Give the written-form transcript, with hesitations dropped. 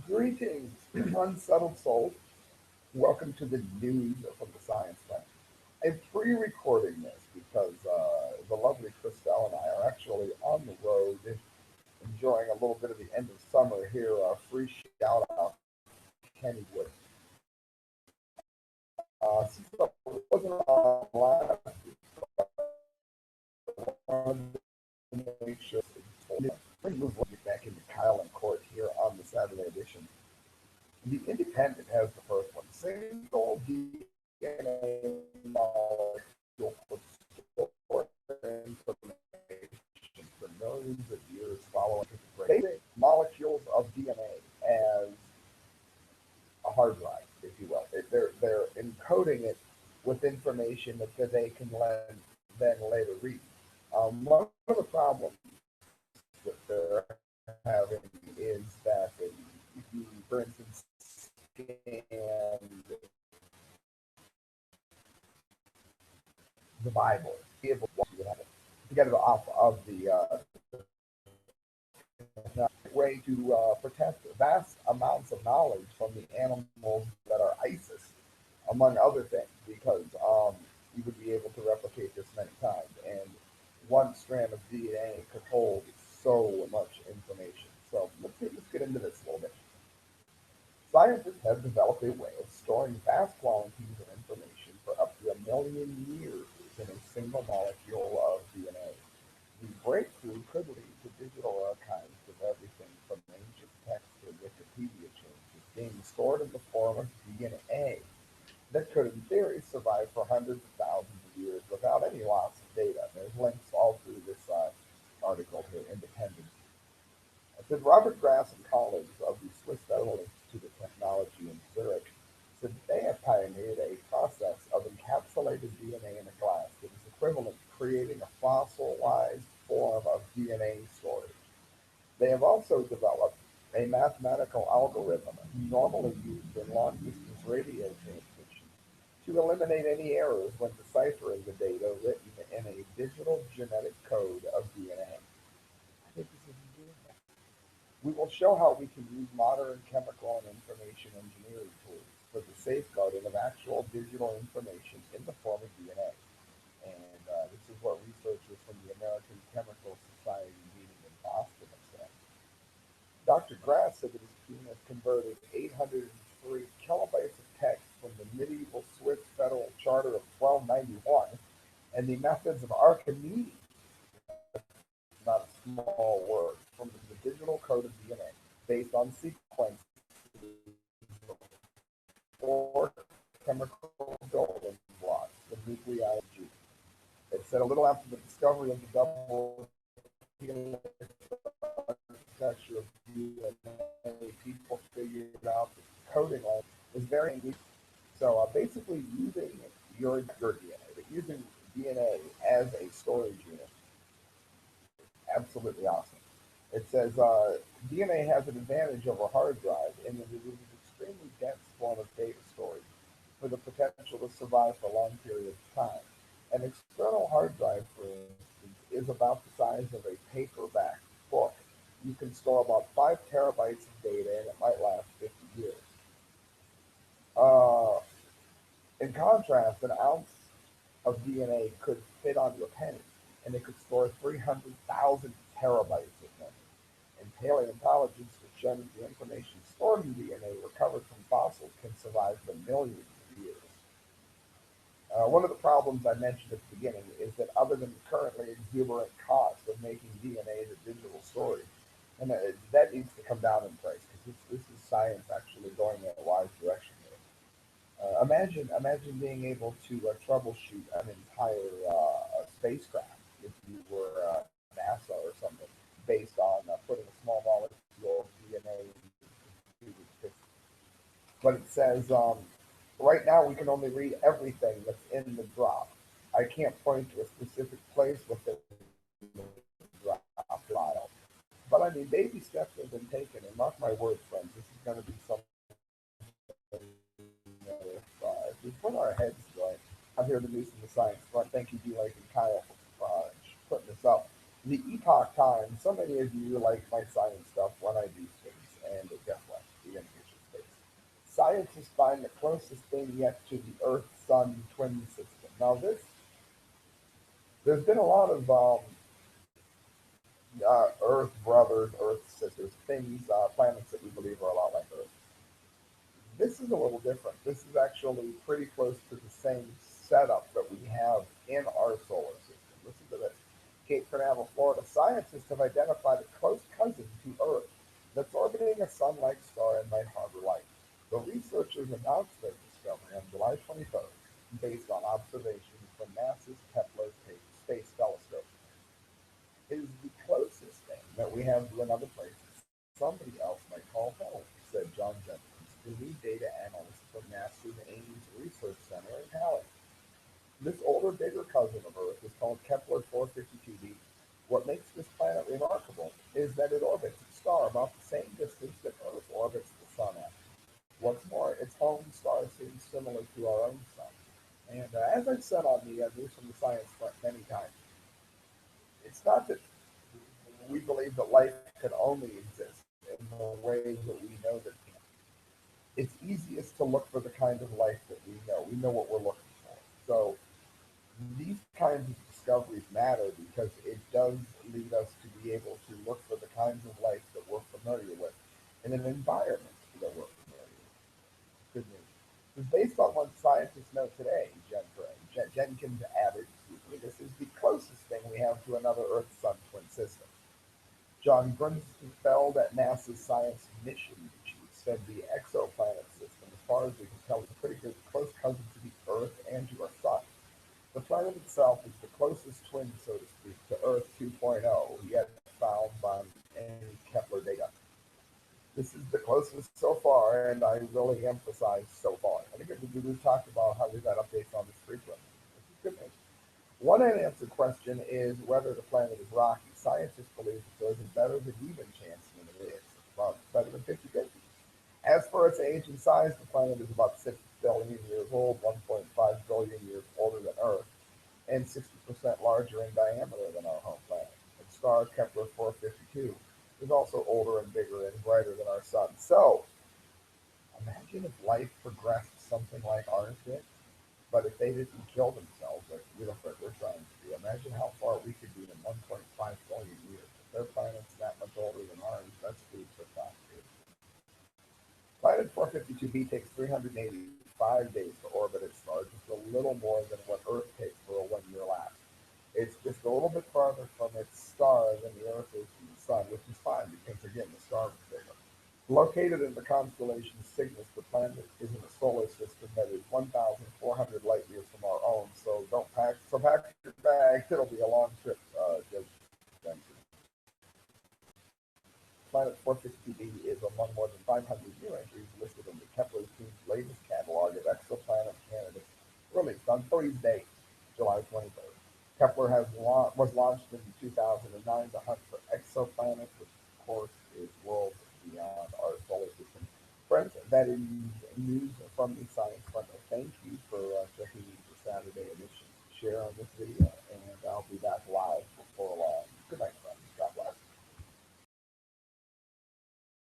Greetings, unsettled souls. Welcome to the news from the Science Lab. I'm pre-recording this because the lovely Christelle and I are actually on the road, enjoying a little bit of the end of summer here. Free shout out to Kennywood. Since I wasn't on last week, I wanted to make sure we move back into Kyle and Court here on the Saturday edition. The Independent has the first one. Single DNA molecule for stored information for millions of years following basic molecules of DNA as a hard drive, if you will. They're encoding it with information that they can then later read. One of the problems that they're having is that if you, for instance, scan the Bible, be able to get it off of the way to protect vast amounts of knowledge from the animals that are ISIS, among other things, because you would be able to replicate this many times, and one strand of DNA could hold so much information. So let's get into this a little bit. Scientists have developed a way of storing vast quantities of information for up to a million years in a single molecule of DNA. The breakthrough could lead to digital archives of everything from ancient texts to Wikipedia changes being stored in the form of DNA that could, in theory, survive for hundreds of thousands of years without any loss of data. There's links all through this article here, independent. It said Robert Grass and colleagues of the Swiss Federal Institute of Technology in Zurich said that they have pioneered a process of encapsulated DNA in a glass that is equivalent to creating a fossilized form of DNA storage. They have also developed a mathematical algorithm normally used in long distance radio transmission to eliminate any errors when deciphering the data written in a digital genetic code of DNA. I think this is ingenious. We will show how we can use modern chemical and information engineering tools for the safeguarding of actual digital information in the form of DNA. And this is what researchers from the American Chemical Society meeting in Boston have said. Dr. Grass said that his team has converted 803 kilobytes of text from the medieval Swiss Federal Charter of 1291 and the methods of Archimedes, not a small word, from the digital code of DNA based on sequences of four chemical building blocks, the nuclei of G. It said a little after the discovery of the double helix architecture of DNA, people figured out that the coding is very unique. So basically using your DNA, but using DNA as a storage unit, absolutely awesome. It says DNA has an advantage over hard drive in that it is an extremely dense form of data storage for the potential to survive for long periods of time. An external hard drive, for instance, is about the size of a paperback book. You can store about 5 terabytes of data and it might last 50 years. Uh, in contrast, an ounce of DNA could fit onto a penny, and it could store 300,000 terabytes of memory. And paleontologists have shown that the information stored in DNA recovered from fossils can survive for millions of years. One of the problems I mentioned at the beginning is that other than the currently exuberant cost of making DNA as a digital storage, and that needs to come down in price because this is science actually going in a wise direction here. Imagine being able to troubleshoot an entire spacecraft if you were NASA or something, based on putting a small molecule of DNA into the. But it says right now we can only read everything that's in the drop. I can't point to a specific place within the drop file. But I mean, baby steps have been taken, and mark my words, friends, this is going to be something if we put our heads right. I'm here to do some of the science front. Thank you, D. Lake and Kyle, for putting this up. The Epoch Times, so many of you like my science stuff when I do things, and guess what? Scientists find the closest thing yet to the Earth-Sun twin system. Now, there's been a lot of Earth brothers, Earth sisters, things, planets that we believe are a lot like Earth. This is a little different. This is actually pretty close to the same setup that we have in our solar system. Listen to this. Cape Canaveral, Florida, scientists have identified a close cousin to Earth that's orbiting a sun-like star and might harbor life. The researchers announced their discovery on July 23rd based on observations from NASA's Kepler Space Telescope. It is the closest thing that we have to another place somebody else might call home, said John Jenkins, the lead data analyst from NASA's Ames Research Center in Halley. This older, bigger cousin of Earth is called Kepler 452b. What makes this planet remarkable is that it orbits its star about the same distance that Earth orbits the Sun at. What's more, its home star seems similar to our own Sun. And as I've said on the News from the Science front many times, it's not that we believe that life can only exist in the way that we know that it can. It's easiest to look for the kind of life that we know. We know what we're looking for. So these kinds of discoveries matter because it does lead us to be able to look for the kinds of life that we're familiar with in an environment that we're familiar with. Good news. It's based on what scientists know today, Jenkins added, this is the closest thing we have to another Earth-Sun twin system. John Grunsfeld at NASA's Science Mission Chief said the exoplanet system, as far as we can tell, is a pretty good close cousin to the Earth and to our Sun. The planet itself is the closest twin, so to speak, to Earth 2.0 yet found by any Kepler data. This is the closest so far, and I really emphasize so far. I think we've talked about how we've had updates on this frequently. This is good news. One unanswered question is whether the planet is rocky. Scientists believe that there's a better than even chance than it is. Well, better than 50-50. As for its age and size, the planet is about 6 billion years old, 1.5 billion years older than Earth, and 60% larger in diameter than our home planet. Its star, Kepler 452, is also older and bigger and brighter than our sun. So, imagine if life progressed something like ours did, but if they didn't kill themselves like we're trying to do. Imagine how far we could be in 1.5 billion years. If their planet's that much older than ours, that's food for thought, dude. Planet 452b takes 385 days to orbit its star, just a little more than what Earth takes for a 1 year lap. It's just a little bit farther from its star than the Earth is from the Sun, which is fine because, again, the star is bigger. Located in the constellation Cygnus, the planet is in a solar system that is 1,400 light years from our own. So pack your bags. It'll be a long trip. Planet 452b is among more than 500 new entries listed in the Kepler team's latest catalog of exoplanet candidates, released on Thursday, July 23rd. Kepler was launched in 2009 to hunt for exoplanets, which of course is worlds beyond our solar system. Friends, that is news from the Science